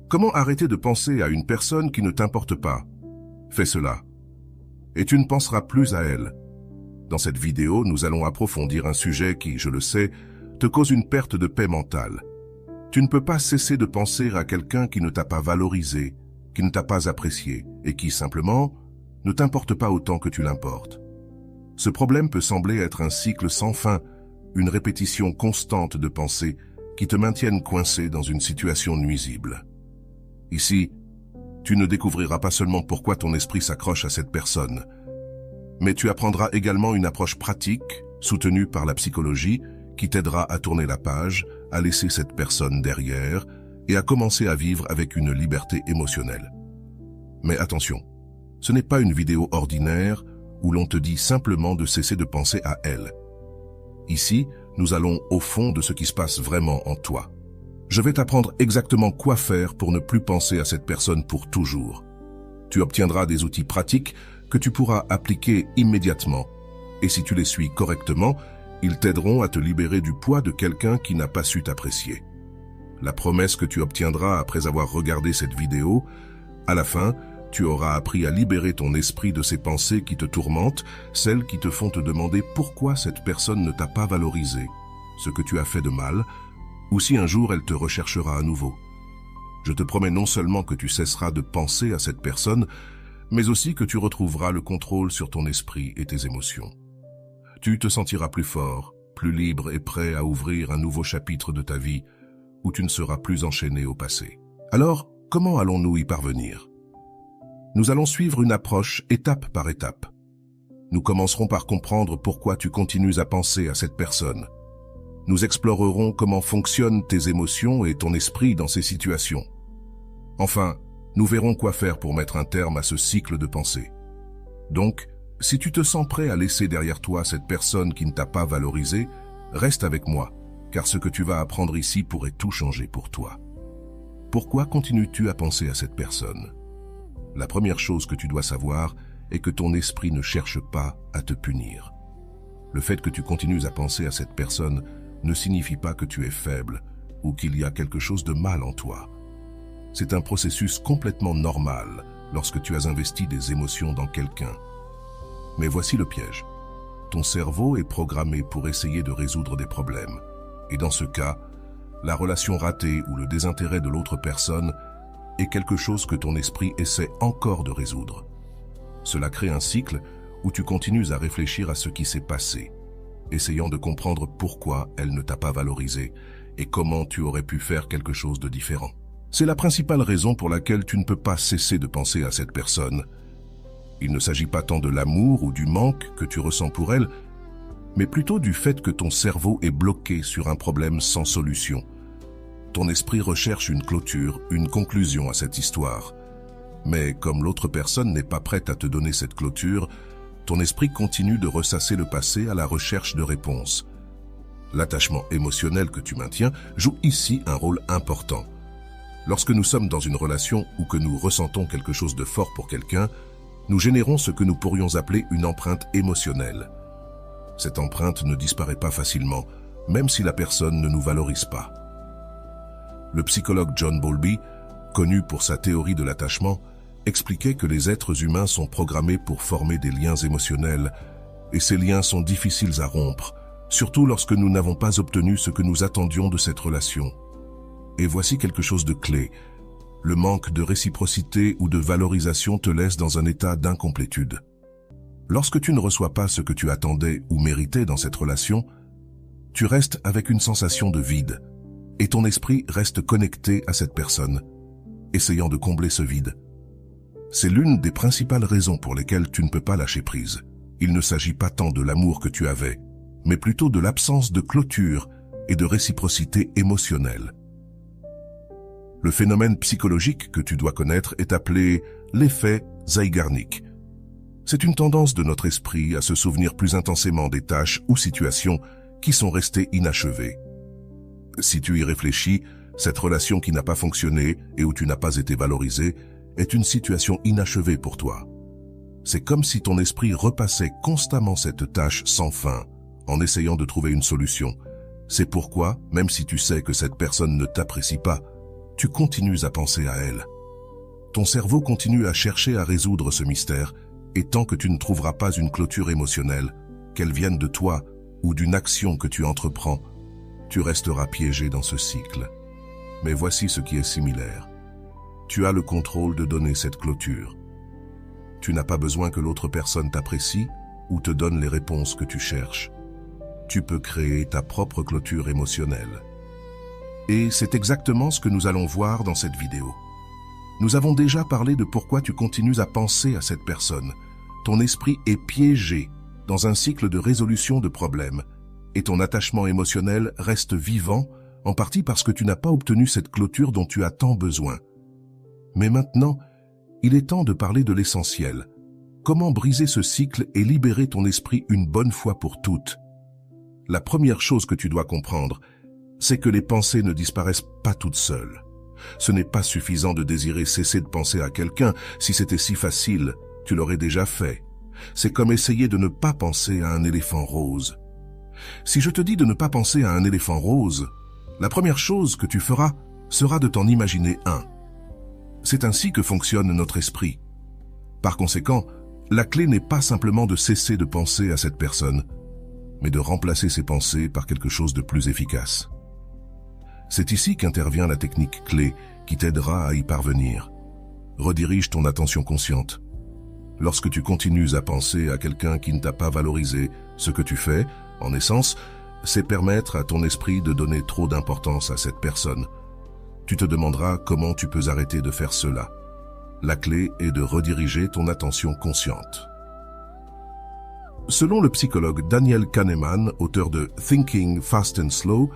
Comment arrêter de penser à une personne qui ne t'importe pas? Fais cela, et tu ne penseras plus à elle. Dans cette vidéo, nous allons approfondir un sujet qui, je le sais, te cause une perte de paix mentale. Tu ne peux pas cesser de penser à quelqu'un qui ne t'a pas valorisé, qui ne t'a pas apprécié, et qui, simplement, ne t'importe pas autant que tu l'importes. Ce problème peut sembler être un cycle sans fin, une répétition constante de pensées qui te maintiennent coincé dans une situation nuisible. Ici, tu ne découvriras pas seulement pourquoi ton esprit s'accroche à cette personne, mais tu apprendras également une approche pratique, soutenue par la psychologie, qui t'aidera à tourner la page, à laisser cette personne derrière et à commencer à vivre avec une liberté émotionnelle. Mais attention, ce n'est pas une vidéo ordinaire où l'on te dit simplement de cesser de penser à elle. Ici, nous allons au fond de ce qui se passe vraiment en toi. Je vais t'apprendre exactement quoi faire pour ne plus penser à cette personne pour toujours. Tu obtiendras des outils pratiques que tu pourras appliquer immédiatement. Et si tu les suis correctement, ils t'aideront à te libérer du poids de quelqu'un qui n'a pas su t'apprécier. La promesse que tu obtiendras après avoir regardé cette vidéo, à la fin, tu auras appris à libérer ton esprit de ces pensées qui te tourmentent, celles qui te font te demander pourquoi cette personne ne t'a pas valorisé, ce que tu as fait de mal, ou si un jour elle te recherchera à nouveau. Je te promets non seulement que tu cesseras de penser à cette personne, mais aussi que tu retrouveras le contrôle sur ton esprit et tes émotions. Tu te sentiras plus fort, plus libre et prêt à ouvrir un nouveau chapitre de ta vie où tu ne seras plus enchaîné au passé. Alors, comment allons-nous y parvenir? Nous allons suivre une approche étape par étape. Nous commencerons par comprendre pourquoi tu continues à penser à cette personne. Nous explorerons comment fonctionnent tes émotions et ton esprit dans ces situations. Enfin, nous verrons quoi faire pour mettre un terme à ce cycle de pensée. Donc, si tu te sens prêt à laisser derrière toi cette personne qui ne t'a pas valorisé, reste avec moi, car ce que tu vas apprendre ici pourrait tout changer pour toi. Pourquoi continues-tu à penser à cette personne? La première chose que tu dois savoir est que ton esprit ne cherche pas à te punir. Le fait que tu continues à penser à cette personne ne signifie pas que tu es faible ou qu'il y a quelque chose de mal en toi. C'est un processus complètement normal lorsque tu as investi des émotions dans quelqu'un. Mais voici le piège. Ton cerveau est programmé pour essayer de résoudre des problèmes. Et dans ce cas, la relation ratée ou le désintérêt de l'autre personne est quelque chose que ton esprit essaie encore de résoudre. Cela crée un cycle où tu continues à réfléchir à ce qui s'est passé, essayant de comprendre pourquoi elle ne t'a pas valorisé et comment tu aurais pu faire quelque chose de différent. C'est la principale raison pour laquelle tu ne peux pas cesser de penser à cette personne. Il ne s'agit pas tant de l'amour ou du manque que tu ressens pour elle, mais plutôt du fait que ton cerveau est bloqué sur un problème sans solution. Ton esprit recherche une clôture, une conclusion à cette histoire. Mais comme l'autre personne n'est pas prête à te donner cette clôture, ton esprit continue de ressasser le passé à la recherche de réponses. L'attachement émotionnel que tu maintiens joue ici un rôle important. Lorsque nous sommes dans une relation ou que nous ressentons quelque chose de fort pour quelqu'un, nous générons ce que nous pourrions appeler une empreinte émotionnelle. Cette empreinte ne disparaît pas facilement, même si la personne ne nous valorise pas. Le psychologue John Bowlby, connu pour sa théorie de l'attachement, expliquait que les êtres humains sont programmés pour former des liens émotionnels, et ces liens sont difficiles à rompre, surtout lorsque nous n'avons pas obtenu ce que nous attendions de cette relation. Et voici quelque chose de clé. Le manque de réciprocité ou de valorisation te laisse dans un état d'incomplétude. Lorsque tu ne reçois pas ce que tu attendais ou méritais dans cette relation, tu restes avec une sensation de vide, et ton esprit reste connecté à cette personne, essayant de combler ce vide. C'est l'une des principales raisons pour lesquelles tu ne peux pas lâcher prise. Il ne s'agit pas tant de l'amour que tu avais, mais plutôt de l'absence de clôture et de réciprocité émotionnelle. Le phénomène psychologique que tu dois connaître est appelé l'effet Zeigarnik. C'est une tendance de notre esprit à se souvenir plus intensément des tâches ou situations qui sont restées inachevées. Si tu y réfléchis, cette relation qui n'a pas fonctionné et où tu n'as pas été valorisé est une situation inachevée pour toi. C'est comme si ton esprit repassait constamment cette tâche sans fin, en essayant de trouver une solution. C'est pourquoi, même si tu sais que cette personne ne t'apprécie pas, tu continues à penser à elle. Ton cerveau continue à chercher à résoudre ce mystère, et tant que tu ne trouveras pas une clôture émotionnelle, qu'elle vienne de toi ou d'une action que tu entreprends, tu resteras piégé dans ce cycle. Mais voici ce qui est similaire. Tu as le contrôle de donner cette clôture. Tu n'as pas besoin que l'autre personne t'apprécie ou te donne les réponses que tu cherches. Tu peux créer ta propre clôture émotionnelle. Et c'est exactement ce que nous allons voir dans cette vidéo. Nous avons déjà parlé de pourquoi tu continues à penser à cette personne. Ton esprit est piégé dans un cycle de résolution de problèmes et ton attachement émotionnel reste vivant, en partie parce que tu n'as pas obtenu cette clôture dont tu as tant besoin. Mais maintenant, il est temps de parler de l'essentiel. Comment briser ce cycle et libérer ton esprit une bonne fois pour toutes? La première chose que tu dois comprendre, c'est que les pensées ne disparaissent pas toutes seules. Ce n'est pas suffisant de désirer cesser de penser à quelqu'un. Si c'était si facile, tu l'aurais déjà fait. C'est comme essayer de ne pas penser à un éléphant rose. Si je te dis de ne pas penser à un éléphant rose, la première chose que tu feras sera de t'en imaginer un. C'est ainsi que fonctionne notre esprit. Par conséquent, la clé n'est pas simplement de cesser de penser à cette personne, mais de remplacer ces pensées par quelque chose de plus efficace. C'est ici qu'intervient la technique clé qui t'aidera à y parvenir. Redirige ton attention consciente. Lorsque tu continues à penser à quelqu'un qui ne t'a pas valorisé, ce que tu fais, en essence, c'est permettre à ton esprit de donner trop d'importance à cette personne. Tu te demanderas comment tu peux arrêter de faire cela. La clé est de rediriger ton attention consciente. Selon le psychologue Daniel Kahneman, auteur de Thinking Fast and Slow,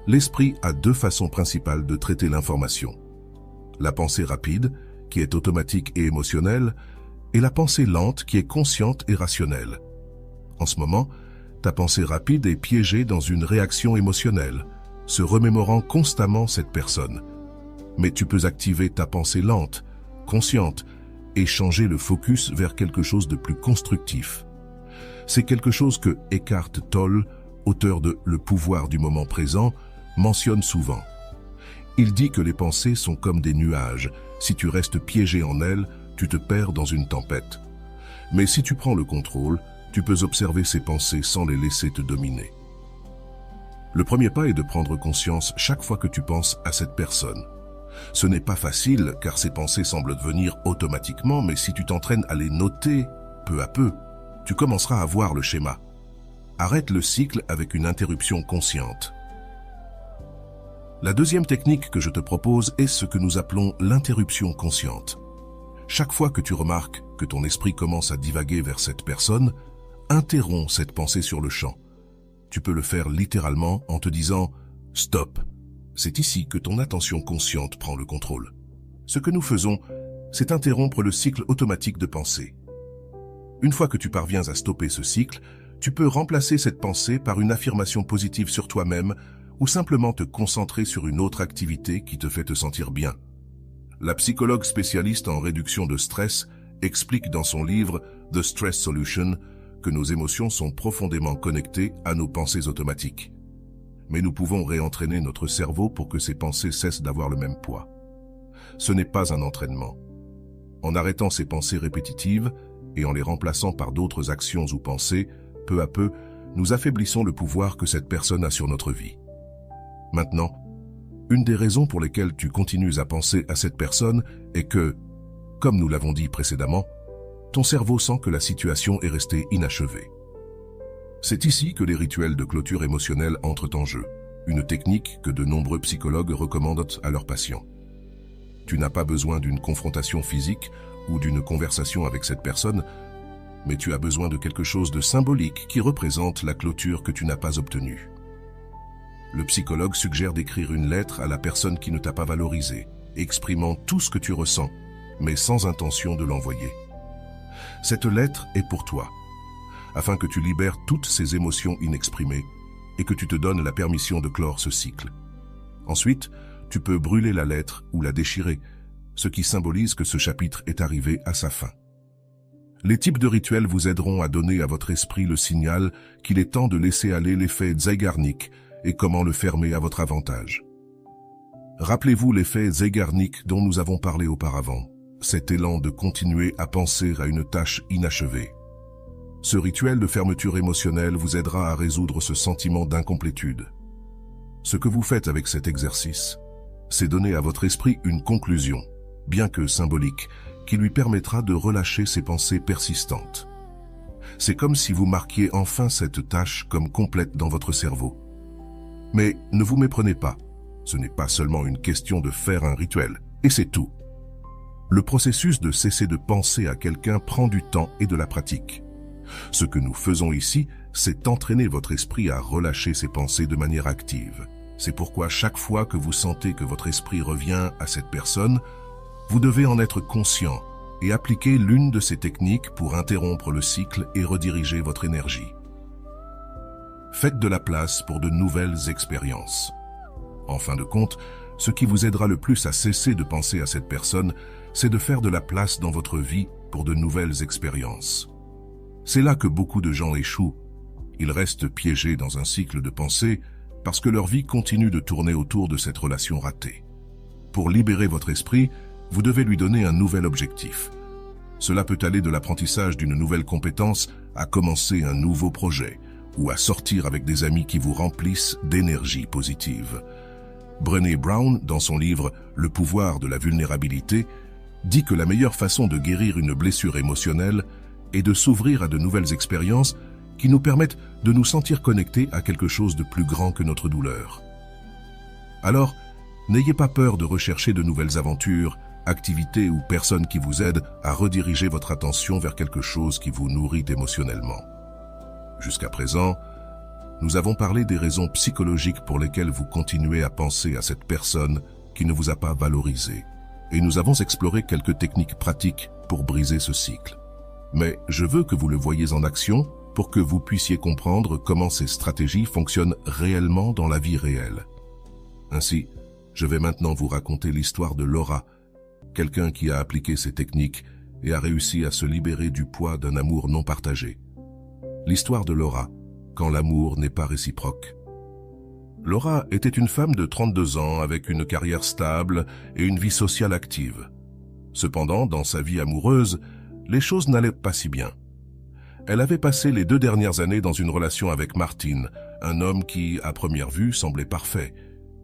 l'esprit a deux façons principales de traiter l'information. La pensée rapide, qui est automatique et émotionnelle, et la pensée lente, qui est consciente et rationnelle. En ce moment, ta pensée rapide est piégée dans une réaction émotionnelle, se remémorant constamment cette personne. Mais tu peux activer ta pensée lente, consciente, et changer le focus vers quelque chose de plus constructif. C'est quelque chose que Eckhart Tolle, auteur de Le pouvoir du moment présent, mentionne souvent. Il dit que les pensées sont comme des nuages. Si tu restes piégé en elles, tu te perds dans une tempête. Mais si tu prends le contrôle, tu peux observer ces pensées sans les laisser te dominer. Le premier pas est de prendre conscience chaque fois que tu penses à cette personne. Ce n'est pas facile car ces pensées semblent venir automatiquement, mais si tu t'entraînes à les noter peu à peu, tu commenceras à voir le schéma. Arrête le cycle avec une interruption consciente. La deuxième technique que je te propose est ce que nous appelons l'interruption consciente. Chaque fois que tu remarques que ton esprit commence à divaguer vers cette personne, interromps cette pensée sur le champ. Tu peux le faire littéralement en te disant « Stop ». C'est ici que ton attention consciente prend le contrôle. Ce que nous faisons, c'est interrompre le cycle automatique de pensée. Une fois que tu parviens à stopper ce cycle, tu peux remplacer cette pensée par une affirmation positive sur toi-même ou simplement te concentrer sur une autre activité qui te fait te sentir bien. La psychologue spécialiste en réduction de stress explique dans son livre The Stress Solution que nos émotions sont profondément connectées à nos pensées automatiques. Mais nous pouvons réentraîner notre cerveau pour que ces pensées cessent d'avoir le même poids. Ce n'est pas un entraînement. En arrêtant ces pensées répétitives et en les remplaçant par d'autres actions ou pensées, peu à peu, nous affaiblissons le pouvoir que cette personne a sur notre vie. Maintenant, une des raisons pour lesquelles tu continues à penser à cette personne est que, comme nous l'avons dit précédemment, ton cerveau sent que la situation est restée inachevée. C'est ici que les rituels de clôture émotionnelle entrent en jeu, une technique que de nombreux psychologues recommandent à leurs patients. Tu n'as pas besoin d'une confrontation physique ou d'une conversation avec cette personne, mais tu as besoin de quelque chose de symbolique qui représente la clôture que tu n'as pas obtenue. Le psychologue suggère d'écrire une lettre à la personne qui ne t'a pas valorisé, exprimant tout ce que tu ressens, mais sans intention de l'envoyer. Cette lettre est pour toi, afin que tu libères toutes ces émotions inexprimées et que tu te donnes la permission de clore ce cycle. Ensuite, tu peux brûler la lettre ou la déchirer, ce qui symbolise que ce chapitre est arrivé à sa fin. Les types de rituels vous aideront à donner à votre esprit le signal qu'il est temps de laisser aller l'effet Zeigarnik et comment le fermer à votre avantage. Rappelez-vous l'effet Zeigarnik dont nous avons parlé auparavant, cet élan de continuer à penser à une tâche inachevée. Ce rituel de fermeture émotionnelle vous aidera à résoudre ce sentiment d'incomplétude. Ce que vous faites avec cet exercice, c'est donner à votre esprit une conclusion, bien que symbolique, qui lui permettra de relâcher ses pensées persistantes. C'est comme si vous marquiez enfin cette tâche comme complète dans votre cerveau. Mais ne vous méprenez pas, ce n'est pas seulement une question de faire un rituel, et c'est tout. Le processus de cesser de penser à quelqu'un prend du temps et de la pratique. Ce que nous faisons ici, c'est entraîner votre esprit à relâcher ses pensées de manière active. C'est pourquoi chaque fois que vous sentez que votre esprit revient à cette personne, vous devez en être conscient et appliquer l'une de ces techniques pour interrompre le cycle et rediriger votre énergie. Faites de la place pour de nouvelles expériences. En fin de compte, ce qui vous aidera le plus à cesser de penser à cette personne, c'est de faire de la place dans votre vie pour de nouvelles expériences. C'est là que beaucoup de gens échouent. Ils restent piégés dans un cycle de pensée parce que leur vie continue de tourner autour de cette relation ratée. Pour libérer votre esprit, vous devez lui donner un nouvel objectif. Cela peut aller de l'apprentissage d'une nouvelle compétence à commencer un nouveau projet ou à sortir avec des amis qui vous remplissent d'énergie positive. Brené Brown, dans son livre « Le pouvoir de la vulnérabilité », dit que la meilleure façon de guérir une blessure émotionnelle est de s'ouvrir à de nouvelles expériences qui nous permettent de nous sentir connectés à quelque chose de plus grand que notre douleur. Alors, n'ayez pas peur de rechercher de nouvelles aventures, activités ou personnes qui vous aident à rediriger votre attention vers quelque chose qui vous nourrit émotionnellement. Jusqu'à présent, nous avons parlé des raisons psychologiques pour lesquelles vous continuez à penser à cette personne qui ne vous a pas valorisé. Et nous avons exploré quelques techniques pratiques pour briser ce cycle. Mais je veux que vous le voyiez en action pour que vous puissiez comprendre comment ces stratégies fonctionnent réellement dans la vie réelle. Ainsi, je vais maintenant vous raconter l'histoire de Laura, quelqu'un qui a appliqué ces techniques et a réussi à se libérer du poids d'un amour non partagé. L'histoire de Laura, quand l'amour n'est pas réciproque. Laura était une femme de 32 ans avec une carrière stable et une vie sociale active. Cependant, dans sa vie amoureuse, les choses n'allaient pas si bien. Elle avait passé les 2 dernières années dans une relation avec Martin, un homme qui, à première vue, semblait parfait.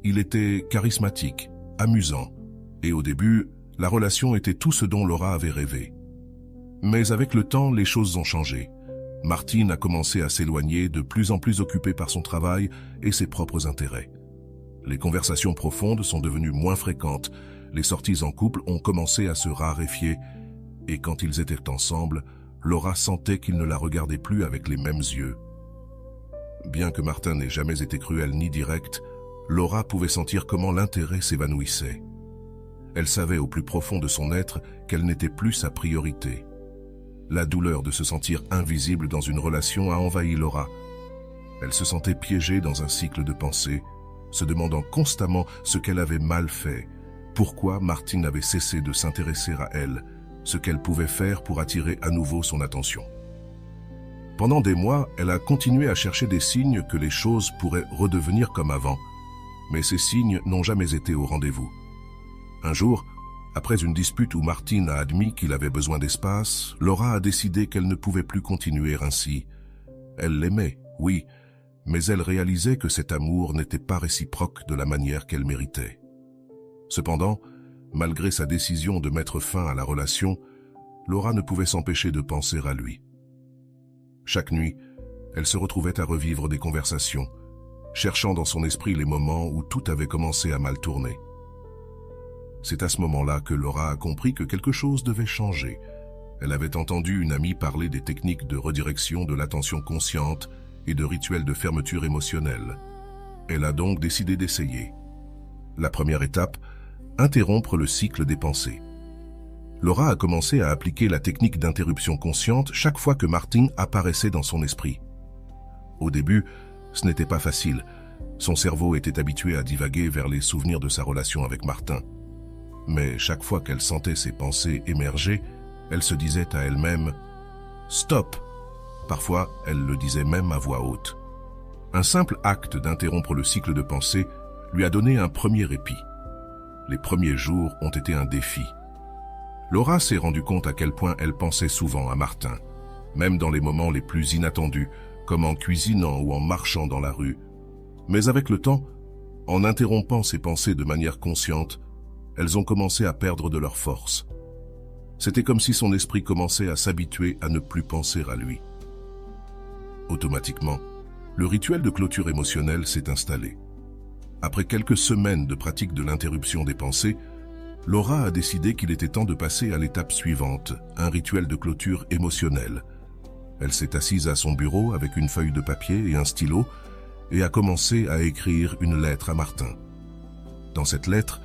Il était charismatique, amusant, et au début, la relation était tout ce dont Laura avait rêvé. Mais avec le temps, les choses ont changé. Martin a commencé à s'éloigner, de plus en plus occupé par son travail et ses propres intérêts. Les conversations profondes sont devenues moins fréquentes, les sorties en couple ont commencé à se raréfier, et quand ils étaient ensemble, Laura sentait qu'il ne la regardait plus avec les mêmes yeux. Bien que Martin n'ait jamais été cruel ni direct, Laura pouvait sentir comment l'intérêt s'évanouissait. Elle savait au plus profond de son être qu'elle n'était plus sa priorité. La douleur de se sentir invisible dans une relation a envahi Laura. Elle se sentait piégée dans un cycle de pensée, se demandant constamment ce qu'elle avait mal fait, pourquoi Martin avait cessé de s'intéresser à elle, ce qu'elle pouvait faire pour attirer à nouveau son attention. Pendant des mois, elle a continué à chercher des signes que les choses pourraient redevenir comme avant, mais ces signes n'ont jamais été au rendez-vous. Un jour, après une dispute où Martin a admis qu'il avait besoin d'espace, Laura a décidé qu'elle ne pouvait plus continuer ainsi. Elle l'aimait, oui, mais elle réalisait que cet amour n'était pas réciproque de la manière qu'elle méritait. Cependant, malgré sa décision de mettre fin à la relation, Laura ne pouvait s'empêcher de penser à lui. Chaque nuit, elle se retrouvait à revivre des conversations, cherchant dans son esprit les moments où tout avait commencé à mal tourner. C'est à ce moment-là que Laura a compris que quelque chose devait changer. Elle avait entendu une amie parler des techniques de redirection de l'attention consciente et de rituels de fermeture émotionnelle. Elle a donc décidé d'essayer. La première étape, interrompre le cycle des pensées. Laura a commencé à appliquer la technique d'interruption consciente chaque fois que Martin apparaissait dans son esprit. Au début, ce n'était pas facile. Son cerveau était habitué à divaguer vers les souvenirs de sa relation avec Martin. Mais chaque fois qu'elle sentait ses pensées émerger, elle se disait à elle-même « Stop !» Parfois, elle le disait même à voix haute. Un simple acte d'interrompre le cycle de pensée lui a donné un premier répit. les premiers jours ont été un défi. Laura s'est rendue compte à quel point elle pensait souvent à Martin, même dans les moments les plus inattendus, comme en cuisinant ou en marchant dans la rue. Mais avec le temps, en interrompant ces pensées de manière consciente, elles ont commencé à perdre de leur force. C'était comme si son esprit commençait à s'habituer à ne plus penser à lui. Automatiquement, le rituel de clôture émotionnelle s'est installé. Après quelques semaines de pratique de l'interruption des pensées, Laura a décidé qu'il était temps de passer à l'étape suivante, un rituel de clôture émotionnelle. Elle s'est assise à son bureau avec une feuille de papier et un stylo et a commencé à écrire une lettre à Martin. Dans cette lettre,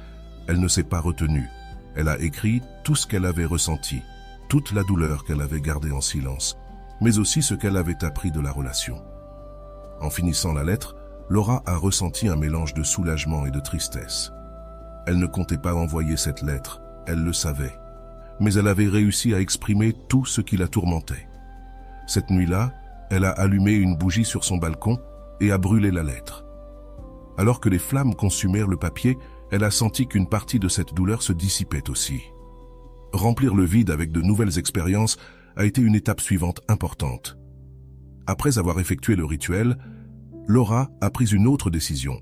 elle ne s'est pas retenue. Elle a écrit tout ce qu'elle avait ressenti, toute la douleur qu'elle avait gardée en silence, mais aussi ce qu'elle avait appris de la relation. En finissant la lettre, Laura a ressenti un mélange de soulagement et de tristesse. Elle ne comptait pas envoyer cette lettre, elle le savait, mais elle avait réussi à exprimer tout ce qui la tourmentait. Cette nuit-là, elle a allumé une bougie sur son balcon et a brûlé la lettre. Alors que les flammes consumèrent le papier, elle a senti qu'une partie de cette douleur se dissipait aussi. Remplir le vide avec de nouvelles expériences a été une étape suivante importante. Après avoir effectué le rituel, Laura a pris une autre décision,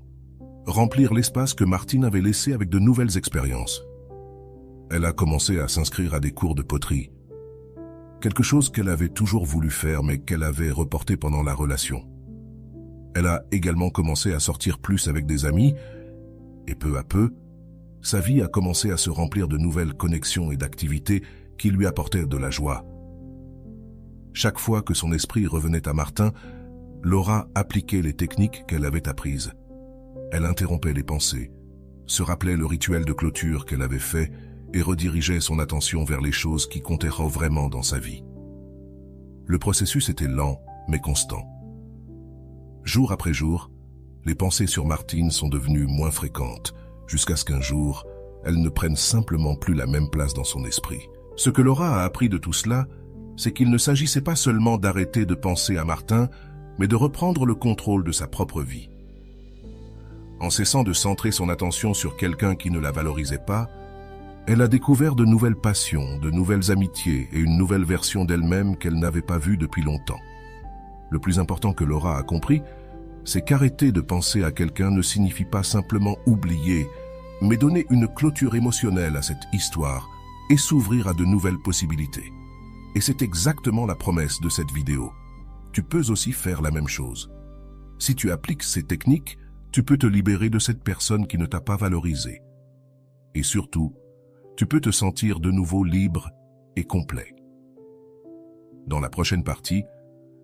remplir l'espace que Martine avait laissé avec de nouvelles expériences. Elle a commencé à s'inscrire à des cours de poterie, quelque chose qu'elle avait toujours voulu faire mais qu'elle avait reporté pendant la relation. Elle a également commencé à sortir plus avec des amis et peu à peu, sa vie a commencé à se remplir de nouvelles connexions et d'activités qui lui apportaient de la joie. Chaque fois que son esprit revenait à Martin, Laura appliquait les techniques qu'elle avait apprises. Elle interrompait les pensées, se rappelait le rituel de clôture qu'elle avait fait et redirigeait son attention vers les choses qui comptaient vraiment dans sa vie. Le processus était lent, mais constant. Jour après jour, les pensées sur Martine sont devenues moins fréquentes, jusqu'à ce qu'un jour, elles ne prennent simplement plus la même place dans son esprit. Ce que Laura a appris de tout cela, c'est qu'il ne s'agissait pas seulement d'arrêter de penser à Martin, mais de reprendre le contrôle de sa propre vie. En cessant de centrer son attention sur quelqu'un qui ne la valorisait pas, elle a découvert de nouvelles passions, de nouvelles amitiés et une nouvelle version d'elle-même qu'elle n'avait pas vue depuis longtemps. Le plus important que Laura a compris, c'est qu'arrêter de penser à quelqu'un ne signifie pas simplement oublier, mais donner une clôture émotionnelle à cette histoire et s'ouvrir à de nouvelles possibilités. Et c'est exactement la promesse de cette vidéo. Tu peux aussi faire la même chose. Si tu appliques ces techniques, tu peux te libérer de cette personne qui ne t'a pas valorisé. Et surtout, tu peux te sentir de nouveau libre et complet. Dans la prochaine partie,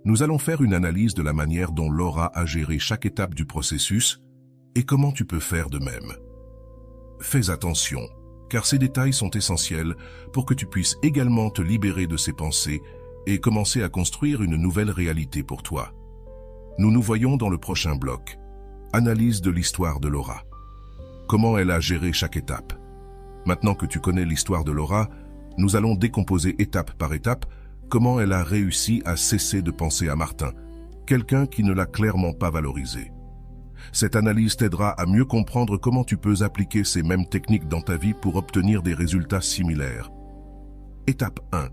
nous allons faire une analyse de la manière dont Laura a géré chaque étape du processus et comment tu peux faire de même. Fais attention, car ces détails sont essentiels pour que tu puisses également te libérer de ces pensées et commencer à construire une nouvelle réalité pour toi. Nous nous voyons dans le prochain bloc. Analyse de l'histoire de Laura. Comment elle a géré chaque étape. Maintenant que tu connais l'histoire de Laura, nous allons décomposer étape par étape comment elle a réussi à cesser de penser à Martin, quelqu'un qui ne l'a clairement pas valorisé. Cette analyse t'aidera à mieux comprendre comment tu peux appliquer ces mêmes techniques dans ta vie pour obtenir des résultats similaires. Étape 1.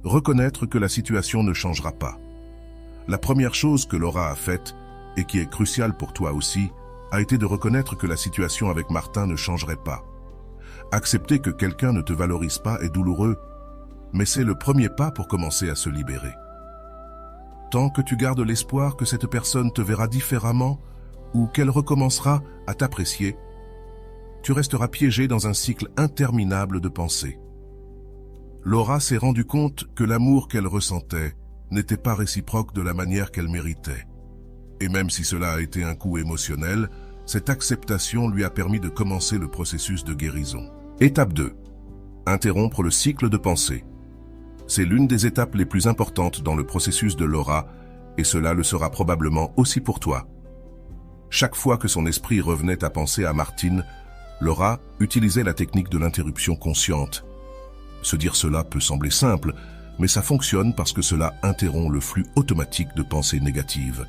Reconnaître que la situation ne changera pas. La première chose que Laura a faite, et qui est cruciale pour toi aussi, a été de reconnaître que la situation avec Martin ne changerait pas. Accepter que quelqu'un ne te valorise pas est douloureux, mais c'est le premier pas pour commencer à se libérer. Tant que tu gardes l'espoir que cette personne te verra différemment ou qu'elle recommencera à t'apprécier, tu resteras piégé dans un cycle interminable de pensées. Laura s'est rendue compte que l'amour qu'elle ressentait n'était pas réciproque de la manière qu'elle méritait. Et même si cela a été un coup émotionnel, cette acceptation lui a permis de commencer le processus de guérison. Étape 2. Interrompre le cycle de pensée. C'est l'une des étapes les plus importantes dans le processus de Laura, et cela le sera probablement aussi pour toi. Chaque fois que son esprit revenait à penser à Martine, Laura utilisait la technique de l'interruption consciente. Se dire cela peut sembler simple, mais ça fonctionne parce que cela interrompt le flux automatique de pensées négatives.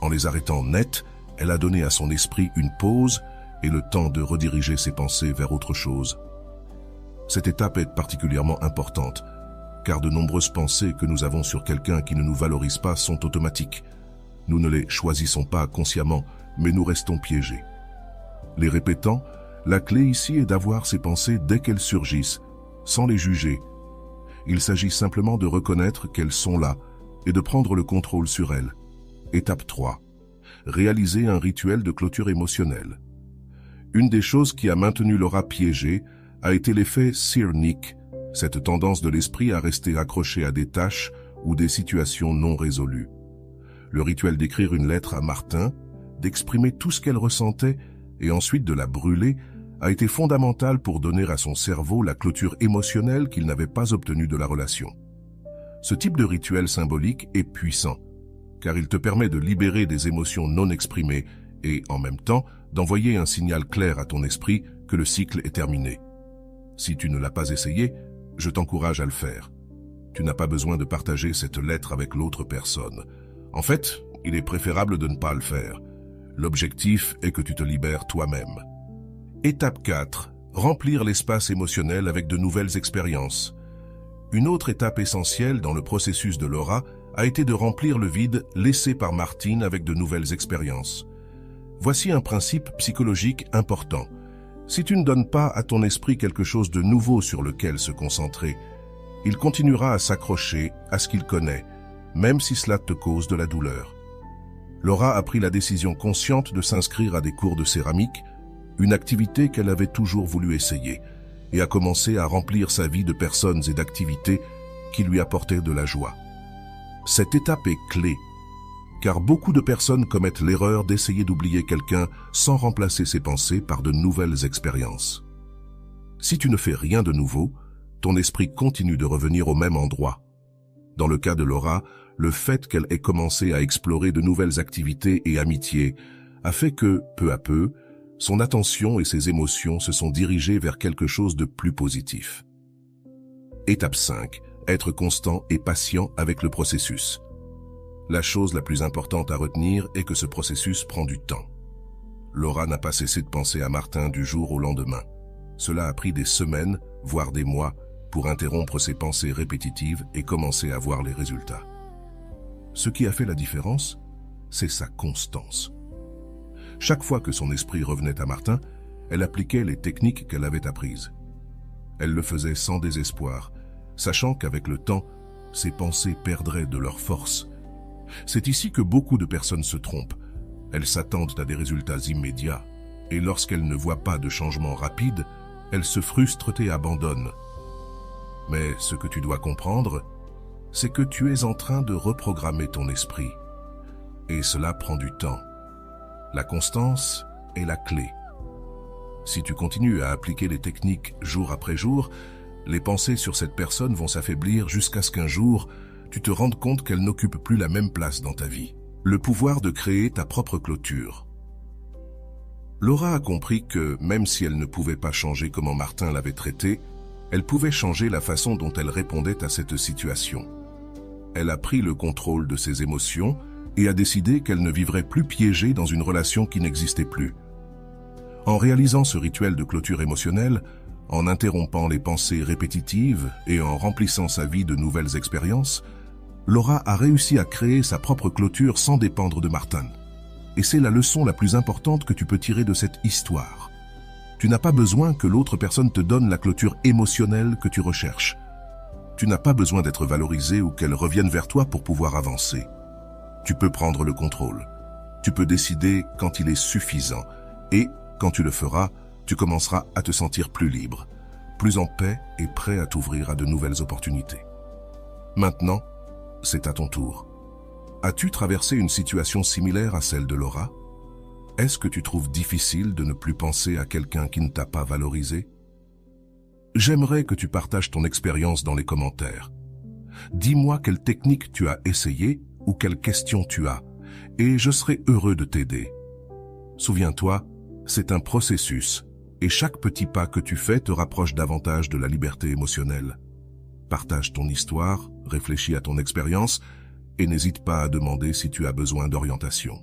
En les arrêtant net, elle a donné à son esprit une pause et le temps de rediriger ses pensées vers autre chose. Cette étape est particulièrement importante, car de nombreuses pensées que nous avons sur quelqu'un qui ne nous valorise pas sont automatiques. Nous ne les choisissons pas consciemment, mais nous restons piégés. Les répétant, la clé ici est d'avoir ces pensées dès qu'elles surgissent, sans les juger. Il s'agit simplement de reconnaître qu'elles sont là et de prendre le contrôle sur elles. Étape 3. Réaliser un rituel de clôture émotionnelle. Une des choses qui a maintenu Laura piégée a été l'effet Sear-Nick, cette tendance de l'esprit à rester accroché à des tâches ou des situations non résolues. Le rituel d'écrire une lettre à Martin, d'exprimer tout ce qu'elle ressentait et ensuite de la brûler, a été fondamental pour donner à son cerveau la clôture émotionnelle qu'il n'avait pas obtenue de la relation. Ce type de rituel symbolique est puissant, car il te permet de libérer des émotions non exprimées et, en même temps, d'envoyer un signal clair à ton esprit que le cycle est terminé. Si tu ne l'as pas essayé, je t'encourage à le faire. Tu n'as pas besoin de partager cette lettre avec l'autre personne. En fait, il est préférable de ne pas le faire. L'objectif est que tu te libères toi-même. Étape 4. Remplir l'espace émotionnel avec de nouvelles expériences. Une autre étape essentielle dans le processus de Laura a été de remplir le vide laissé par Martine avec de nouvelles expériences. Voici un principe psychologique important. Si tu ne donnes pas à ton esprit quelque chose de nouveau sur lequel se concentrer, il continuera à s'accrocher à ce qu'il connaît, même si cela te cause de la douleur. Laura a pris la décision consciente de s'inscrire à des cours de céramique, une activité qu'elle avait toujours voulu essayer, et a commencé à remplir sa vie de personnes et d'activités qui lui apportaient de la joie. Cette étape est clé, car beaucoup de personnes commettent l'erreur d'essayer d'oublier quelqu'un sans remplacer ses pensées par de nouvelles expériences. Si tu ne fais rien de nouveau, ton esprit continue de revenir au même endroit. Dans le cas de Laura, le fait qu'elle ait commencé à explorer de nouvelles activités et amitiés a fait que, peu à peu, son attention et ses émotions se sont dirigées vers quelque chose de plus positif. Étape 5. Être constant et patient avec le processus. La chose la plus importante à retenir est que ce processus prend du temps. Laura n'a pas cessé de penser à Martin du jour au lendemain. Cela a pris des semaines, voire des mois, pour interrompre ses pensées répétitives et commencer à voir les résultats. Ce qui a fait la différence, c'est sa constance. Chaque fois que son esprit revenait à Martin, elle appliquait les techniques qu'elle avait apprises. Elle le faisait sans désespoir, sachant qu'avec le temps, ses pensées perdraient de leur force. C'est ici que beaucoup de personnes se trompent. Elles s'attendent à des résultats immédiats, et lorsqu'elles ne voient pas de changement rapide, elles se frustrent et abandonnent. Mais ce que tu dois comprendre, c'est que tu es en train de reprogrammer ton esprit. Et cela prend du temps. La constance est la clé. Si tu continues à appliquer les techniques jour après jour, les pensées sur cette personne vont s'affaiblir jusqu'à ce qu'un jour, tu te rendes compte qu'elle n'occupe plus la même place dans ta vie. Le pouvoir de créer ta propre clôture. Laura a compris que, même si elle ne pouvait pas changer comment Martin l'avait traitée, elle pouvait changer la façon dont elle répondait à cette situation. Elle a pris le contrôle de ses émotions et a décidé qu'elle ne vivrait plus piégée dans une relation qui n'existait plus. En réalisant ce rituel de clôture émotionnelle, en interrompant les pensées répétitives et en remplissant sa vie de nouvelles expériences, Laura a réussi à créer sa propre clôture sans dépendre de Martin. Et c'est la leçon la plus importante que tu peux tirer de cette histoire. Tu n'as pas besoin que l'autre personne te donne la clôture émotionnelle que tu recherches. Tu n'as pas besoin d'être valorisé ou qu'elle revienne vers toi pour pouvoir avancer. Tu peux prendre le contrôle. Tu peux décider quand il est suffisant. Et, quand tu le feras, tu commenceras à te sentir plus libre, plus en paix et prêt à t'ouvrir à de nouvelles opportunités. Maintenant, c'est à ton tour. As-tu traversé une situation similaire à celle de Laura? Est-ce que tu trouves difficile de ne plus penser à quelqu'un qui ne t'a pas valorisé? J'aimerais que tu partages ton expérience dans les commentaires. Dis-moi quelle technique tu as essayé ou quelles questions tu as, et je serai heureux de t'aider. Souviens-toi, c'est un processus, et chaque petit pas que tu fais te rapproche davantage de la liberté émotionnelle. Partage ton histoire, réfléchis à ton expérience, et n'hésite pas à demander si tu as besoin d'orientation.